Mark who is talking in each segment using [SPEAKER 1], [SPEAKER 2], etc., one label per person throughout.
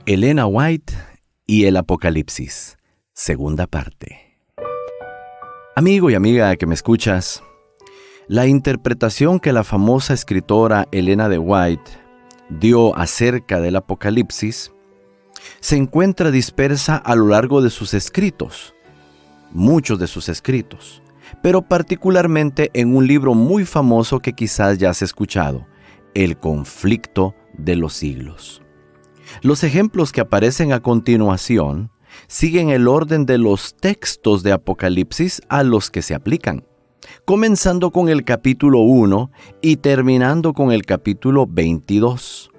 [SPEAKER 1] Elena White y el Apocalipsis, segunda parte. Amigo y amiga que me escuchas, la interpretación que la famosa escritora Elena de White dio acerca del Apocalipsis se encuentra dispersa a lo largo de sus escritos, muchos de sus escritos, pero particularmente en un libro muy famoso que quizás ya has escuchado, El conflicto de los siglos. Los ejemplos que aparecen a continuación siguen el orden de los textos de Apocalipsis a los que se aplican, comenzando con el capítulo 1 y terminando con el capítulo 22.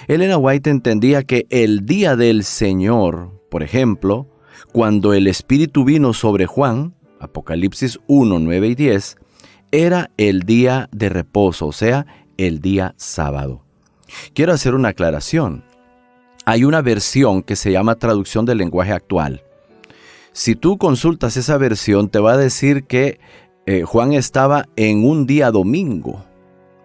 [SPEAKER 1] Elena White entendía que el día del Señor, por ejemplo, cuando el Espíritu vino sobre Juan, Apocalipsis 1, 9 y 10, era el día de reposo, o sea, el día sábado. Quiero hacer una aclaración. Hay una versión que se llama traducción del lenguaje actual. Si tú consultas esa versión, te va a decir que Juan estaba en un día domingo.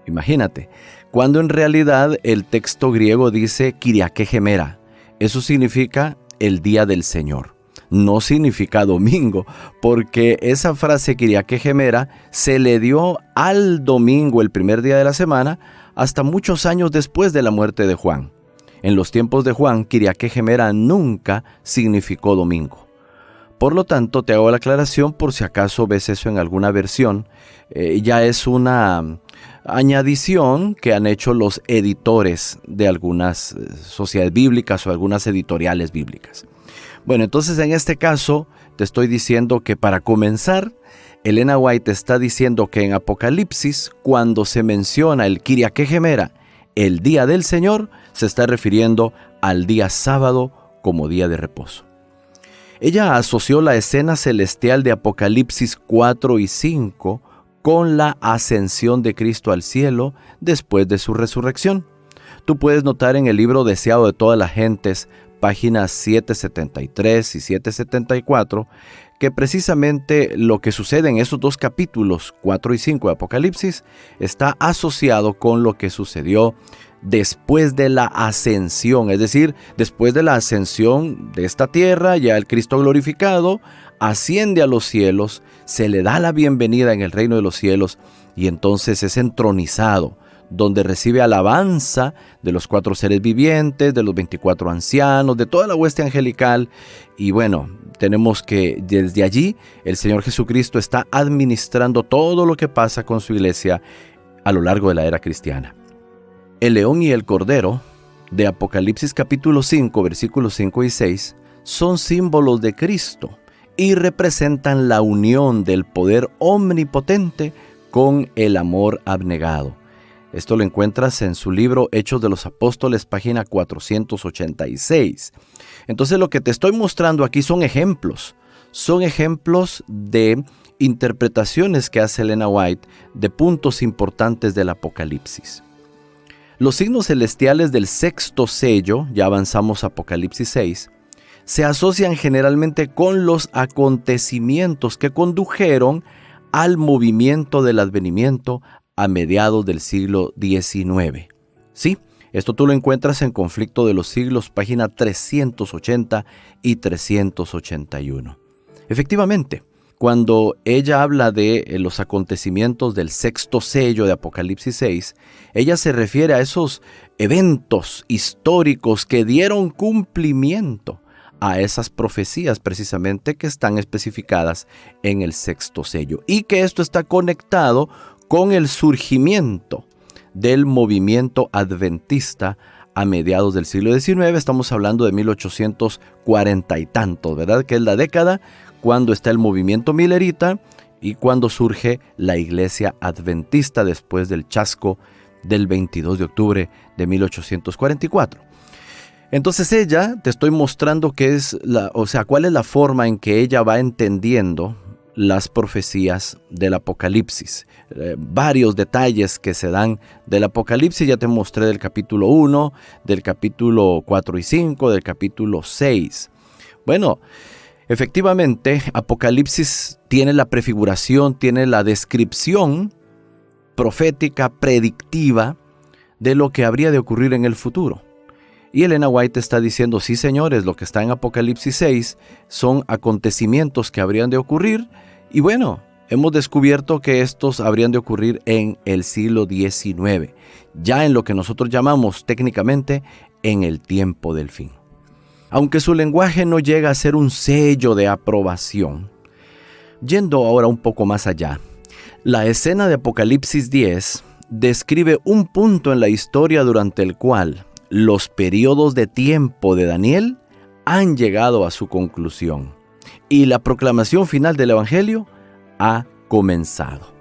[SPEAKER 1] Imagínate, cuando en realidad el texto griego dice Kyriake Gemera. Eso significa el día del Señor. No significa domingo, porque esa frase Kyriake Gemera se le dio al domingo, el primer día de la semana, hasta muchos años después de la muerte de Juan. En los tiempos de Juan, Kyriake Gemera nunca significó domingo. Por lo tanto, te hago la aclaración por si acaso ves eso en alguna versión. Ya es una añadición que han hecho los editores de algunas sociedades bíblicas o algunas editoriales bíblicas. Bueno, entonces en este caso te estoy diciendo que para comenzar, Elena White está diciendo que en Apocalipsis, cuando se menciona el Kyriake Gemera, el día del Señor, se está refiriendo al día sábado como día de reposo. Ella asoció la escena celestial de Apocalipsis 4 y 5 con la ascensión de Cristo al cielo después de su resurrección. Tú puedes notar en el libro Deseado de todas las gentes, páginas 773 y 774, que precisamente lo que sucede en esos dos capítulos, 4 y 5 de Apocalipsis, está asociado con lo que sucedió después de la ascensión, es decir, después de la ascensión de esta tierra, ya el Cristo glorificado asciende a los cielos, se le da la bienvenida en el reino de los cielos y entonces es entronizado, donde recibe alabanza de los 4 seres vivientes, de los 24 ancianos, de toda la hueste angelical. Y bueno, tenemos que desde allí el Señor Jesucristo está administrando todo lo que pasa con su iglesia a lo largo de la era cristiana. El león y el cordero de Apocalipsis capítulo 5, versículos 5 y 6 son símbolos de Cristo y representan la unión del poder omnipotente con el amor abnegado. Esto lo encuentras en su libro Hechos de los Apóstoles, página 486. Entonces lo que te estoy mostrando aquí son ejemplos de interpretaciones que hace Elena White de puntos importantes del Apocalipsis. Los signos celestiales del sexto sello, ya avanzamos a Apocalipsis 6, se asocian generalmente con los acontecimientos que condujeron al movimiento del advenimiento a mediados del siglo XIX. Sí, esto tú lo encuentras en Conflicto de los Siglos, página 380 y 381. Efectivamente, cuando ella habla de los acontecimientos del sexto sello de Apocalipsis 6, ella se refiere a esos eventos históricos que dieron cumplimiento a esas profecías precisamente que están especificadas en el sexto sello, y que esto está conectado con el surgimiento del movimiento adventista a mediados del siglo XIX. Estamos hablando de 1840 y tantos, ¿verdad? Que es la década cuando está el movimiento milerita y cuando surge la iglesia adventista después del chasco del 22 de octubre de 1844. Entonces ella, te estoy mostrando cuál es la forma en que ella va entendiendo las profecías del Apocalipsis. Varios detalles que se dan del Apocalipsis, ya te mostré del capítulo 1, del capítulo 4 y 5, del capítulo 6. Bueno, efectivamente, Apocalipsis tiene la prefiguración, tiene la descripción profética, predictiva, de lo que habría de ocurrir en el futuro. Y Elena White está diciendo, sí señores, lo que está en Apocalipsis 6 son acontecimientos que habrían de ocurrir. Y bueno, hemos descubierto que estos habrían de ocurrir en el siglo XIX, ya en lo que nosotros llamamos técnicamente en el tiempo del fin. Aunque su lenguaje no llega a ser un sello de aprobación. Yendo ahora un poco más allá, la escena de Apocalipsis 10 describe un punto en la historia durante el cual los periodos de tiempo de Daniel han llegado a su conclusión y la proclamación final del Evangelio ha comenzado.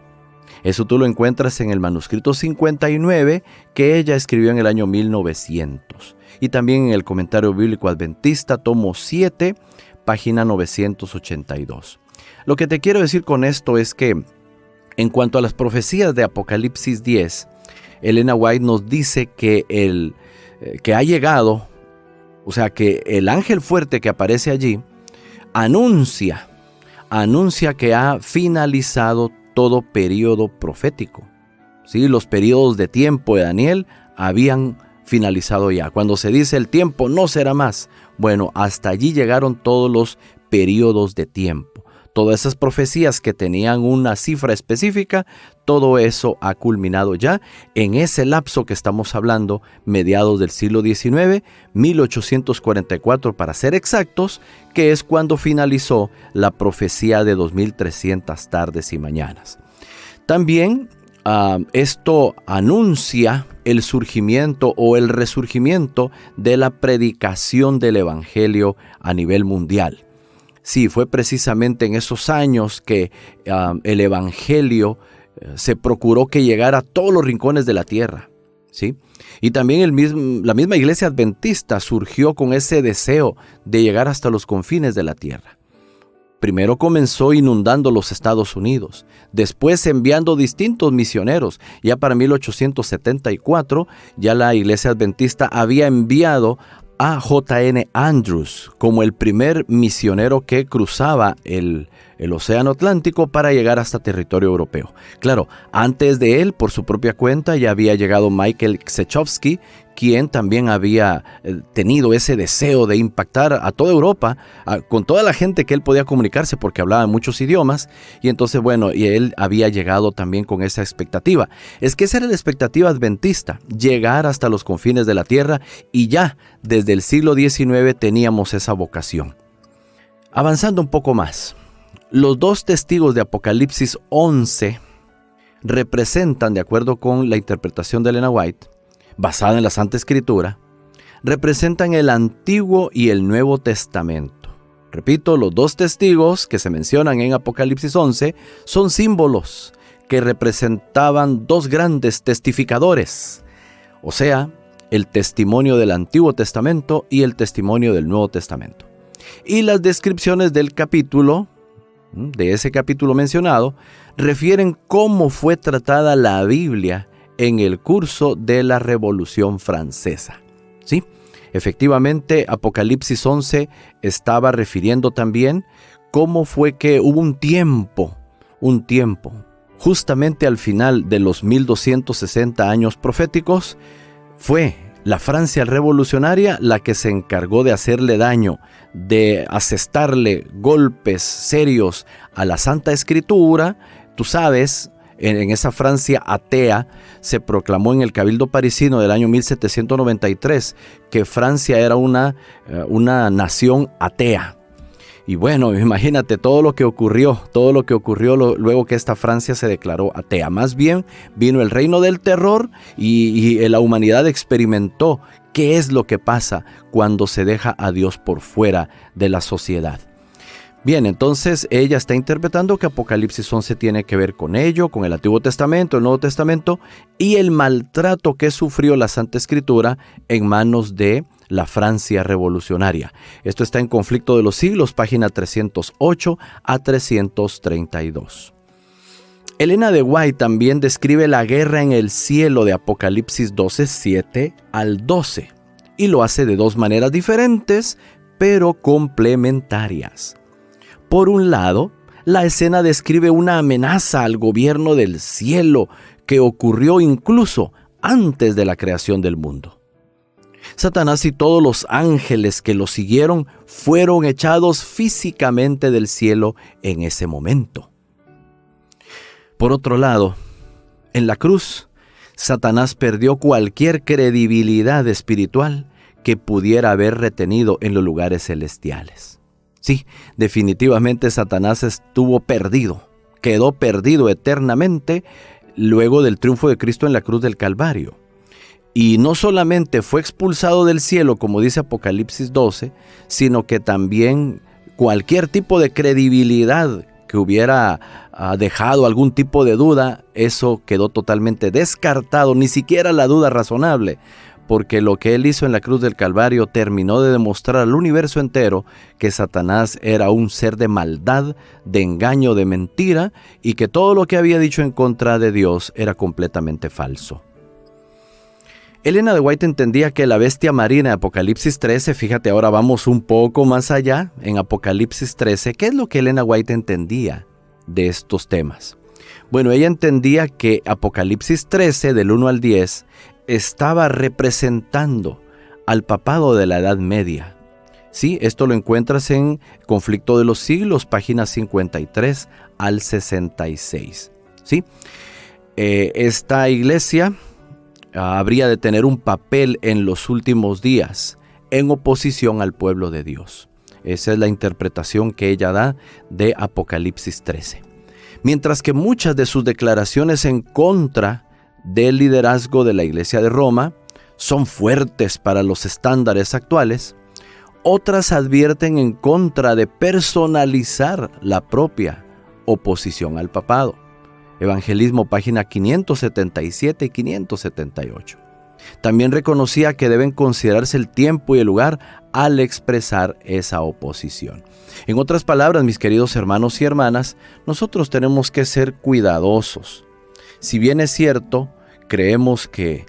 [SPEAKER 1] Eso tú lo encuentras en el manuscrito 59 que ella escribió en el año 1900 y también en el Comentario Bíblico Adventista, tomo 7, página 982. Lo que te quiero decir con esto es que en cuanto a las profecías de Apocalipsis 10, Elena White nos dice que ha llegado, o sea que el ángel fuerte que aparece allí anuncia que ha finalizado todo periodo profético. ¿Sí? Los periodos de tiempo de Daniel habían finalizado ya. Cuando se dice el tiempo no será más, bueno, hasta allí llegaron todos los periodos de tiempo. Todas esas profecías que tenían una cifra específica, todo eso ha culminado ya en ese lapso que estamos hablando, mediados del siglo XIX, 1844 para ser exactos, que es cuando finalizó la profecía de 2300 tardes y mañanas. También esto anuncia el surgimiento o el resurgimiento de la predicación del Evangelio a nivel mundial. Sí, fue precisamente en esos años que el Evangelio se procuró que llegara a todos los rincones de la tierra, ¿sí? Y también la misma iglesia adventista surgió con ese deseo de llegar hasta los confines de la tierra. Primero comenzó inundando los Estados Unidos, después enviando distintos misioneros. Ya para 1874, ya la iglesia adventista había enviado a J.N. Andrews como el primer misionero que cruzaba el Océano Atlántico para llegar hasta territorio europeo. Claro, antes de él, por su propia cuenta, ya había llegado Michael Krzeczowski, quien también había tenido ese deseo de impactar a toda Europa, con toda la gente que él podía comunicarse porque hablaba muchos idiomas, y entonces bueno, y él había llegado también con esa expectativa. Es que esa era la expectativa adventista, llegar hasta los confines de la tierra, y ya desde el siglo XIX teníamos esa vocación. Avanzando un poco más, los dos testigos de Apocalipsis 11 representan, de acuerdo con la interpretación de Elena White, basada en la Santa Escritura, representan el Antiguo y el Nuevo Testamento. Repito, los dos testigos que se mencionan en Apocalipsis 11 son símbolos que representaban dos grandes testificadores, o sea, el testimonio del Antiguo Testamento y el testimonio del Nuevo Testamento. Y las descripciones del capítulo, de ese capítulo mencionado, refieren cómo fue tratada la Biblia en el curso de la Revolución Francesa. ¿Sí? Efectivamente, Apocalipsis 11 estaba refiriendo también cómo fue que hubo un tiempo, justamente al final de los 1260 años proféticos, fue la Francia revolucionaria la que se encargó de hacerle daño, de asestarle golpes serios a la Santa Escritura. Tú sabes, en esa Francia atea, se proclamó en el Cabildo Parisino del año 1793 que Francia era una nación atea. Y bueno, imagínate todo lo que ocurrió luego que esta Francia se declaró atea. Más bien vino el reino del terror y la humanidad experimentó qué es lo que pasa cuando se deja a Dios por fuera de la sociedad. Bien, entonces ella está interpretando que Apocalipsis 11 tiene que ver con ello, con el Antiguo Testamento, el Nuevo Testamento y el maltrato que sufrió la Santa Escritura en manos de la Francia revolucionaria. Esto está en Conflicto de los Siglos, página 308 a 332. Elena de White también describe la guerra en el cielo de Apocalipsis 12, 7 al 12, y lo hace de dos maneras diferentes, pero complementarias. Por un lado, la escena describe una amenaza al gobierno del cielo que ocurrió incluso antes de la creación del mundo. Satanás y todos los ángeles que lo siguieron fueron echados físicamente del cielo en ese momento. Por otro lado, en la cruz, Satanás perdió cualquier credibilidad espiritual que pudiera haber retenido en los lugares celestiales. Sí, definitivamente Satanás estuvo perdido, quedó perdido eternamente luego del triunfo de Cristo en la cruz del Calvario. Y no solamente fue expulsado del cielo, como dice Apocalipsis 12, sino que también cualquier tipo de credibilidad que hubiera dejado algún tipo de duda, eso quedó totalmente descartado, ni siquiera la duda razonable, porque lo que él hizo en la cruz del Calvario terminó de demostrar al universo entero que Satanás era un ser de maldad, de engaño, de mentira, y que todo lo que había dicho en contra de Dios era completamente falso. Elena de White entendía que la bestia marina de Apocalipsis 13, fíjate, ahora vamos un poco más allá, en Apocalipsis 13, ¿qué es lo que Elena White entendía de estos temas? Bueno, ella entendía que Apocalipsis 13, del 1 al 10, estaba representando al papado de la Edad Media. Sí, esto lo encuentras en Conflicto de los Siglos, páginas 53 al 66. ¿Sí? Esta iglesia habría de tener un papel en los últimos días en oposición al pueblo de Dios. Esa es la interpretación que ella da de Apocalipsis 13. Mientras que muchas de sus declaraciones en contra del liderazgo de la Iglesia de Roma son fuertes para los estándares actuales, otras advierten en contra de personalizar la propia oposición al papado. Evangelismo, página 577 y 578. También reconocía que deben considerarse el tiempo y el lugar al expresar esa oposición. En otras palabras, mis queridos hermanos y hermanas, nosotros tenemos que ser cuidadosos. Si bien es cierto, creemos que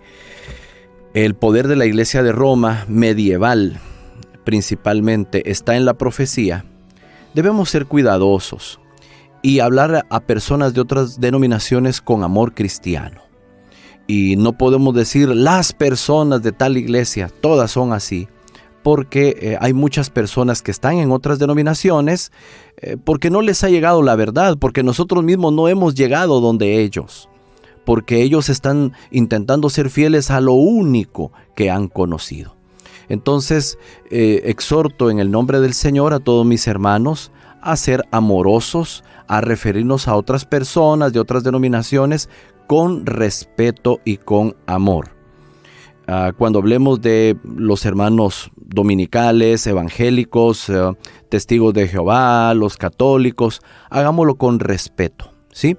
[SPEAKER 1] el poder de la Iglesia de Roma medieval principalmente está en la profecía, debemos ser cuidadosos y hablar a personas de otras denominaciones con amor cristiano. Y no podemos decir las personas de tal iglesia, todas son así, porque hay muchas personas que están en otras denominaciones porque no les ha llegado la verdad, porque nosotros mismos no hemos llegado donde ellos, porque ellos están intentando ser fieles a lo único que han conocido. Entonces, exhorto en el nombre del Señor a todos mis hermanos a ser amorosos, a referirnos a otras personas de otras denominaciones con respeto y con amor. Cuando hablemos de los hermanos dominicales, evangélicos, testigos de Jehová, los católicos, hagámoslo con respeto, ¿sí?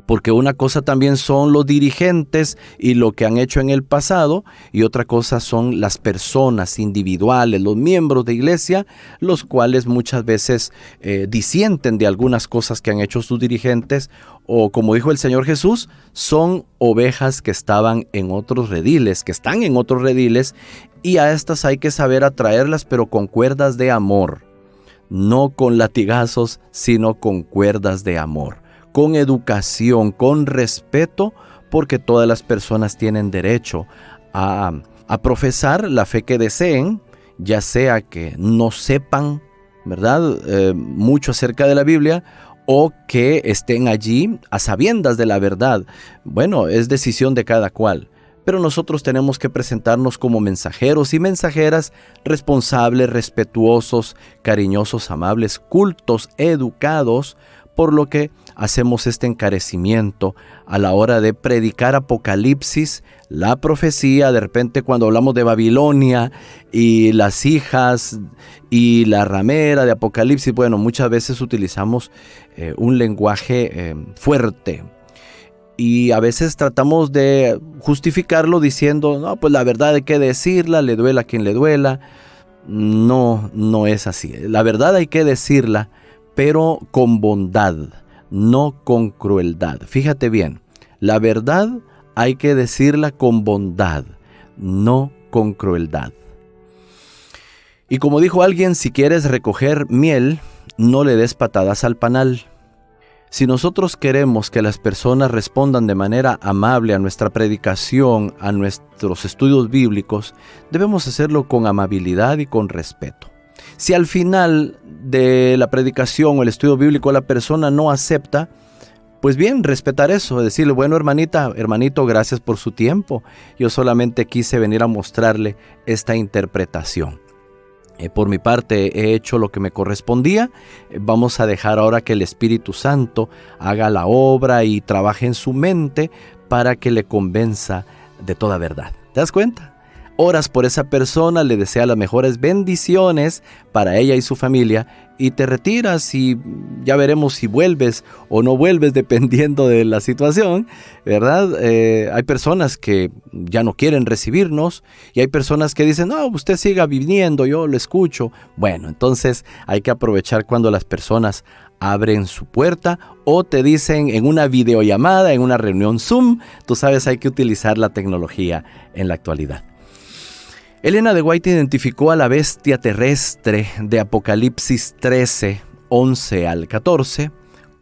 [SPEAKER 1] Porque una cosa también son los dirigentes y lo que han hecho en el pasado, y otra cosa son las personas individuales, los miembros de iglesia, los cuales muchas veces disienten de algunas cosas que han hecho sus dirigentes, o como dijo el Señor Jesús, son ovejas que estaban en otros rediles, que están en otros rediles, y a estas hay que saber atraerlas, pero con cuerdas de amor, no con latigazos, sino con cuerdas de amor, con educación, con respeto, porque todas las personas tienen derecho a profesar la fe que deseen, ya sea que no sepan, ¿verdad?, mucho acerca de la Biblia, o que estén allí a sabiendas de la verdad. Bueno, es decisión de cada cual. Pero nosotros tenemos que presentarnos como mensajeros y mensajeras responsables, respetuosos, cariñosos, amables, cultos, educados, por lo que hacemos este encarecimiento a la hora de predicar Apocalipsis, la profecía. De repente cuando hablamos de Babilonia y las hijas y la ramera de Apocalipsis, bueno, muchas veces utilizamos un lenguaje fuerte. Y a veces tratamos de justificarlo diciendo, no, pues la verdad hay que decirla, le duela a quien le duela. No, no es así. La verdad hay que decirla, pero con bondad, no con crueldad. Fíjate bien, la verdad hay que decirla con bondad, no con crueldad. Y como dijo alguien, si quieres recoger miel, no le des patadas al panal. Si nosotros queremos que las personas respondan de manera amable a nuestra predicación, a nuestros estudios bíblicos, debemos hacerlo con amabilidad y con respeto. Si al final de la predicación o el estudio bíblico la persona no acepta, pues bien, respetar eso, decirle, bueno, hermanita, hermanito, gracias por su tiempo. Yo solamente quise venir a mostrarle esta interpretación. Por mi parte he hecho lo que me correspondía. Vamos a dejar ahora que el Espíritu Santo haga la obra y trabaje en su mente para que le convenza de toda verdad. ¿Te das cuenta? Oras por esa persona, le deseas las mejores bendiciones para ella y su familia y te retiras y ya veremos si vuelves o no vuelves dependiendo de la situación, ¿verdad? Hay personas que ya no quieren recibirnos y hay personas que dicen, no, usted siga viniendo, yo lo escucho. Bueno, entonces hay que aprovechar cuando las personas abren su puerta o te dicen en una videollamada, en una reunión Zoom. Tú sabes, hay que utilizar la tecnología en la actualidad. Elena de White identificó a la bestia terrestre de Apocalipsis 13, 11 al 14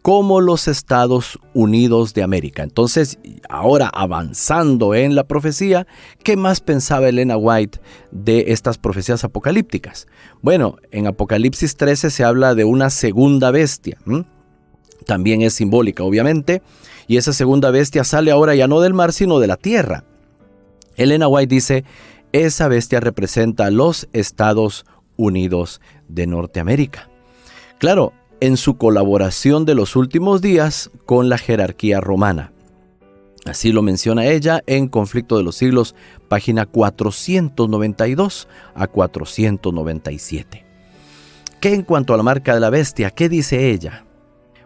[SPEAKER 1] como los Estados Unidos de América. Entonces, ahora avanzando en la profecía, ¿qué más pensaba Elena White de estas profecías apocalípticas? Bueno, en Apocalipsis 13 se habla de una segunda bestia. También es simbólica, obviamente, y esa segunda bestia sale ahora ya no del mar, sino de la tierra. Elena White dice, esa bestia representa a los Estados Unidos de Norteamérica. Claro, en su colaboración de los últimos días con la jerarquía romana. Así lo menciona ella en Conflicto de los Siglos, página 492 a 497. ¿Qué en cuanto a la marca de la bestia? ¿Qué dice ella?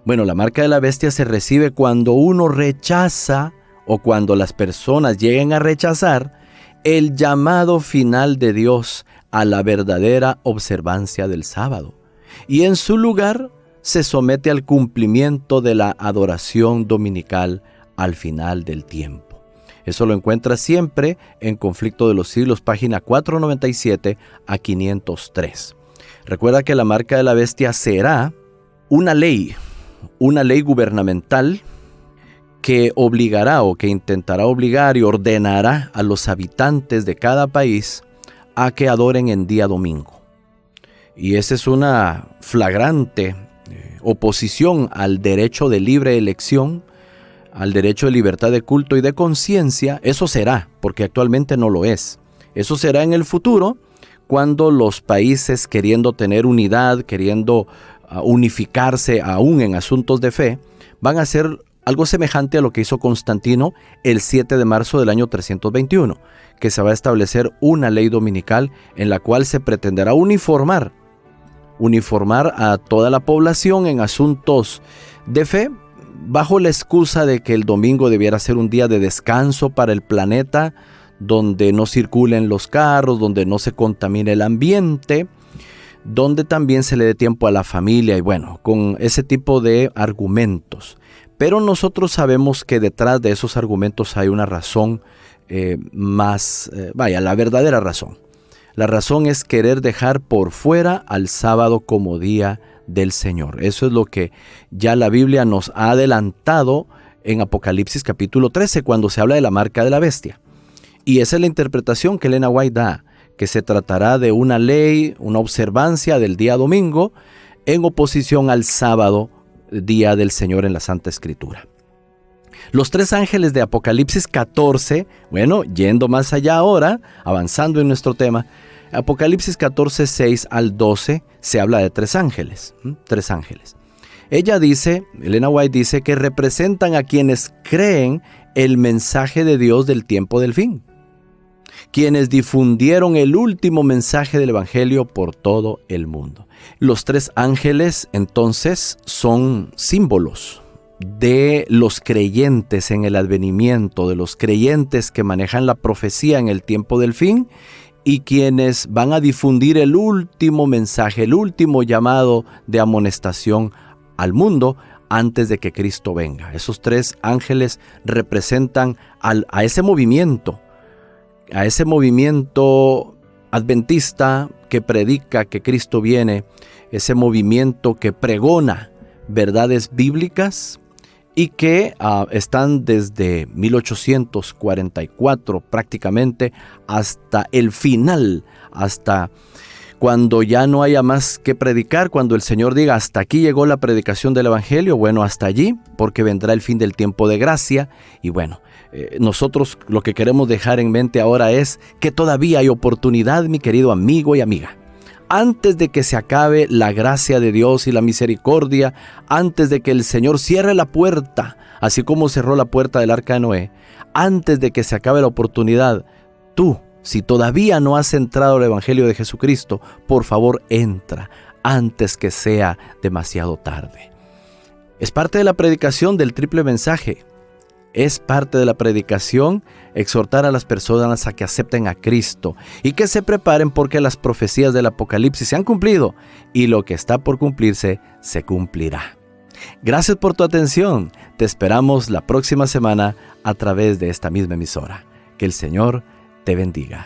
[SPEAKER 1] Bueno, la marca de la bestia se recibe cuando uno rechaza o cuando las personas lleguen a rechazar el llamado final de Dios a la verdadera observancia del sábado, y en su lugar se somete al cumplimiento de la adoración dominical al final del tiempo. Eso lo encuentras siempre en Conflicto de los Siglos, página 497 a 503. Recuerda que la marca de la bestia será una ley gubernamental que obligará o que intentará obligar y ordenará a los habitantes de cada país a que adoren en día domingo. Y esa es una flagrante oposición al derecho de libre elección, al derecho de libertad de culto y de conciencia. Eso será, porque actualmente no lo es. Eso será en el futuro, cuando los países, queriendo tener unidad, queriendo unificarse aún en asuntos de fe, van a hacer algo semejante a lo que hizo Constantino el 7 de marzo del año 321, que se va a establecer una ley dominical en la cual se pretenderá uniformar a toda la población en asuntos de fe, bajo la excusa de que el domingo debiera ser un día de descanso para el planeta, donde no circulen los carros, donde no se contamine el ambiente, donde también se le dé tiempo a la familia y bueno, con ese tipo de argumentos. Pero nosotros sabemos que detrás de esos argumentos hay una razón la verdadera razón. La razón es querer dejar por fuera al sábado como día del Señor. Eso es lo que ya la Biblia nos ha adelantado en Apocalipsis capítulo 13, cuando se habla de la marca de la bestia. Y esa es la interpretación que Elena White da, que se tratará de una ley, una observancia del día domingo en oposición al sábado, día del Señor en la Santa Escritura. Los tres ángeles de Apocalipsis 14, bueno, yendo más allá ahora, avanzando en nuestro tema, Apocalipsis 14, 6 al 12, se habla de tres ángeles. Ella dice, Elena White dice, que representan a quienes creen el mensaje de Dios del tiempo del fin, quienes difundieron el último mensaje del Evangelio por todo el mundo. Los tres ángeles, entonces, son símbolos de los creyentes en el advenimiento, de los creyentes que manejan la profecía en el tiempo del fin y quienes van a difundir el último mensaje, el último llamado de amonestación al mundo antes de que Cristo venga. Esos tres ángeles representan a ese movimiento adventista que predica que Cristo viene, ese movimiento que pregona verdades bíblicas y que están desde 1844 prácticamente hasta el final, hasta cuando ya no haya más que predicar, cuando el Señor diga hasta aquí llegó la predicación del Evangelio, bueno, hasta allí, porque vendrá el fin del tiempo de gracia. Y bueno, nosotros lo que queremos dejar en mente ahora es que todavía hay oportunidad, mi querido amigo y amiga. Antes de que se acabe la gracia de Dios y la misericordia, antes de que el Señor cierre la puerta, así como cerró la puerta del arca de Noé, antes de que se acabe la oportunidad, tú, si todavía no has entrado al Evangelio de Jesucristo, por favor entra antes que sea demasiado tarde. Es parte de la predicación del triple mensaje. Es parte de la predicación exhortar a las personas a que acepten a Cristo y que se preparen porque las profecías del Apocalipsis se han cumplido y lo que está por cumplirse se cumplirá. Gracias por tu atención. Te esperamos la próxima semana a través de esta misma emisora. Que el Señor te bendiga.